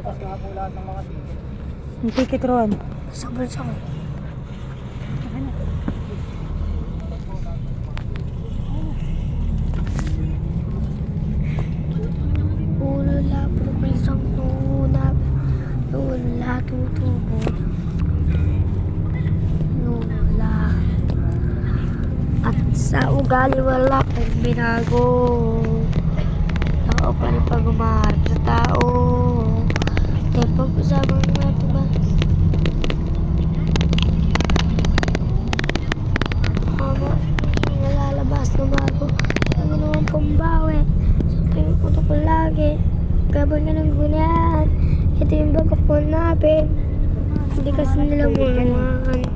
Lalabas nga po lahat ng mga ticket. Yung ticket Ron. Sa bulsa ko. Ulala, pupulisang tunap. Ulala, tutubo. Ulala. At sa ugali wala kang binago. Tao pa rin pag umaharap sa tao. Kaya pag-usapan nga ito ba? Nalalabas na bago. Kaya nga naman pambawi. Sa pinupunto ko lagi. Gabang ka ng gunyan. Ito yung bago po natin. Hindi kasi nila mulungan.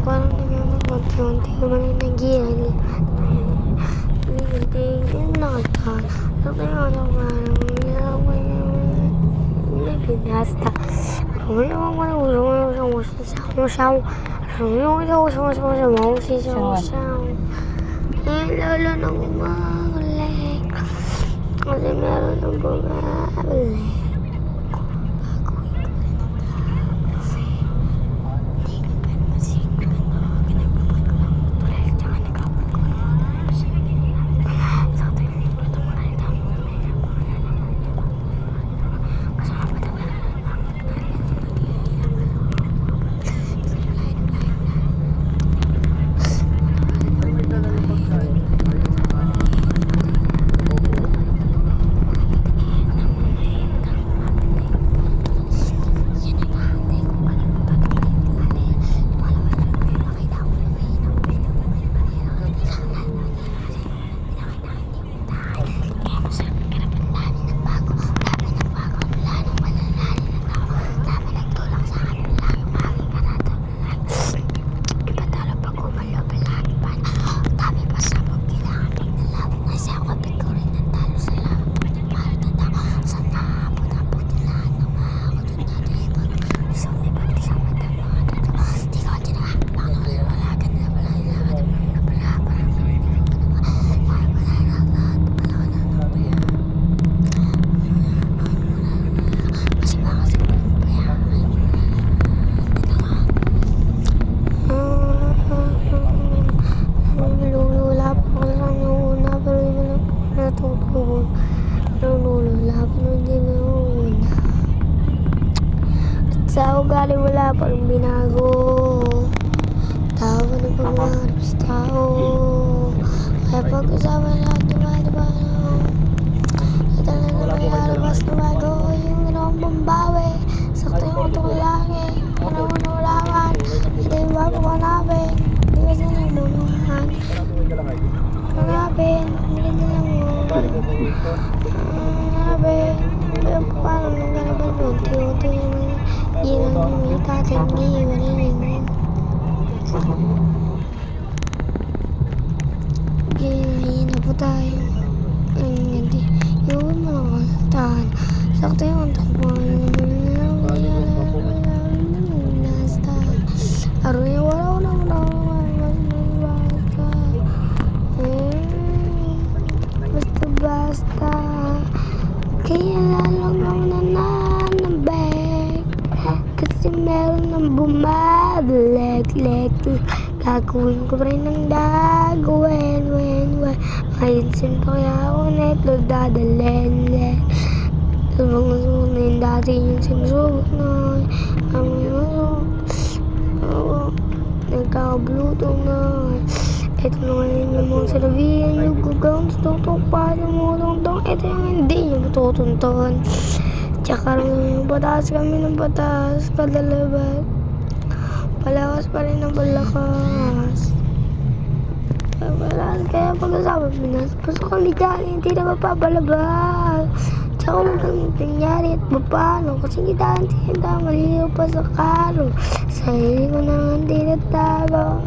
Parang naman konti-konti naman yung nagiyan. Hindi yung nakatahan. Sabi nga naman, binasta. May naman lalo na gumagaling. Kasi meron na gumagaling. Sa ugali wala pang binago. Tao pa na pag-uharap sa tao. Kaya pag-usapan lahat diba. Ito na naman ilalabas na bago. Yung ginawang pambawi. Sakto yung ito ko lagi. Ano mo na walakan. Ito yung bago ko hanapin. Hindi kasi nagbunuhan. Hanapin. Hindi nila mo. Hanapin. Pero paano nang ganapan unti-unti yung ilang yung tatanggi. Wala rin. Ginahin na po tayo. Hindi. Iwan mo lang kalatahan. Sakto yung takbo. Nasta. Aroy, wala ko na basta. Kaya lalong nananabek. Kasi meron ng bumabalik. Gagawin ko rin ng gagawin. Ayunsin pa kaya ako neto dadalhin. Sa mga sumunod na yung dati yung sinusubok na. Nagkakablutong na. Ito na ngayon yung mga salabihan yung gagawin sa tutok pa yung tong. Ito yung hindi nyo matutunton. Tsaka rin yung batas kami ng batas. Kadalabat. Palakas pa rin ang palakas. Kaya pag-usapan Pinas, pasok ang ligyan, hindi na mapapalabas. Tsaka magaling nangyari at paano, kasi kita maliw pa sa karo. Sarili ko na hindi natago.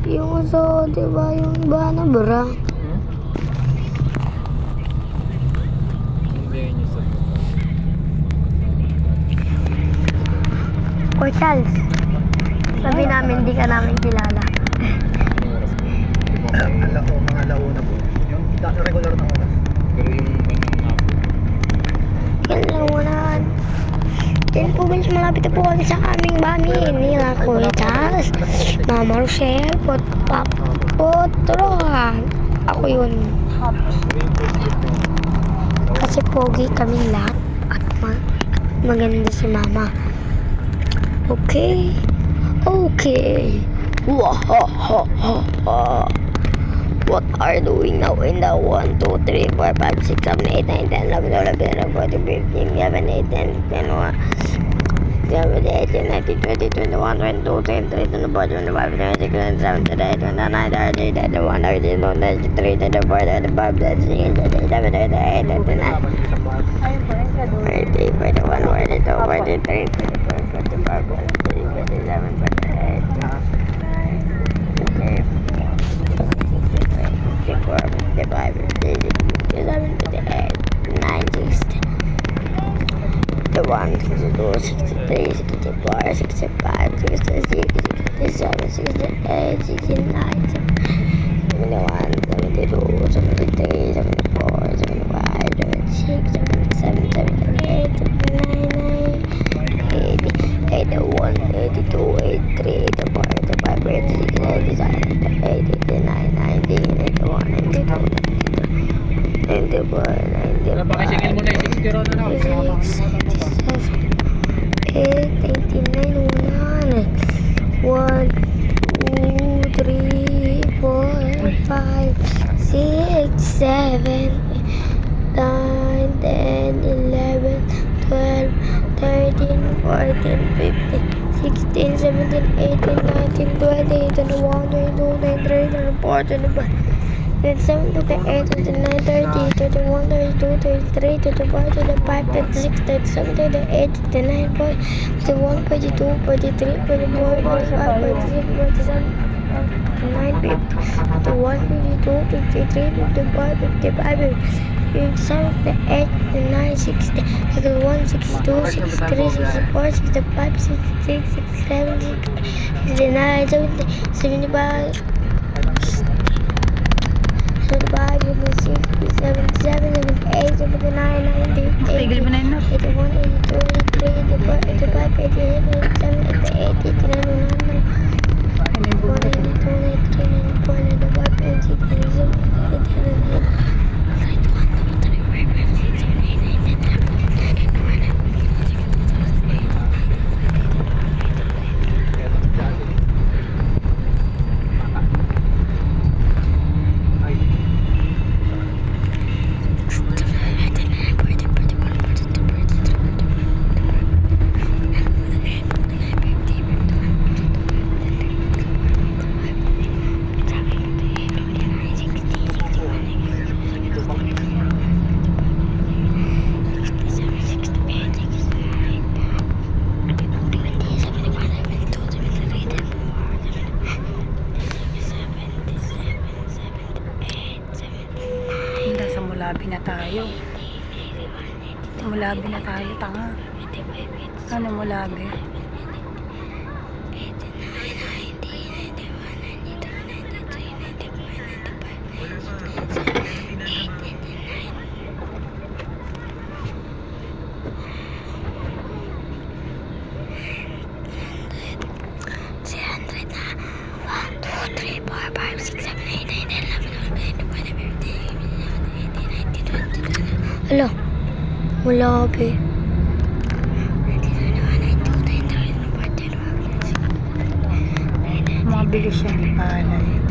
Yung uso, diba, yung iba na bara. Or Charles, sabi namin, di ka namin kilala. Mga alauna po. Yung regular na Yan po guys, malapit na po kami sa aming bahay nila Kuya Charles, Mama Rochelle, Potron. Ako yun. Kasi pogi kami lahat at maganda si Mama. Okay. Okay. Wahahaha. What are you doing now in the 1, 2, 3, 4, 5, 6, 7, 8, 9, 10, 11, 12, 13, 14, 15, 11, 8, 10, 11, 12, 18, 19, 20, 21, 22, 23, 24, 25, 26, 27, 28, 29, 30, 31, 32, 33, 34, 35, 36, 37, 38, 39, 40, 41, 42, 43, 44, 45, 46, 47, 48. Okay. 54, 55, 56, 57, 58, 59, 60, 61, 62, 63, 64, 65, 66, 67, 68, 69, 71, 72, 73, 74, 75, 76, 77, 78, 79, 80, 81, 82, 83, 84, 85, 86, 87, 88, 89, 90, 91, 92, 94, 95, 96, 97, 8, 89, 1, 2, 3, 4, 5, 6, 7, 9, 10, 11, 12, 13, 14, 15, 16, 17, 18, 19, 20, 21, 22, 23, 24, 25, 27, 28, 29, 30, 31, 32, 33, 34, 35, 36, 37, 38, 39, 40, 41, 42, 43, 44, 45, 46, 47, 49, 50, 51, 52, 53, 55, 55, 57, 58, 59, 60, 61, 62, 63, 64, 65, 66, 67, 69, 70, 75, 75, 76, 77, 78, 79, 90, 80, 81, 82, 83, 84, 85, 86, 87, 88, 89, 90, 92, 93, 94, 95, 96, 97, 88, Nasa Mulabi na tayo. Mulabi na tayo, tanga. Ano Mulabi? Alo, Mulabi. Mabilis siya ni Palay.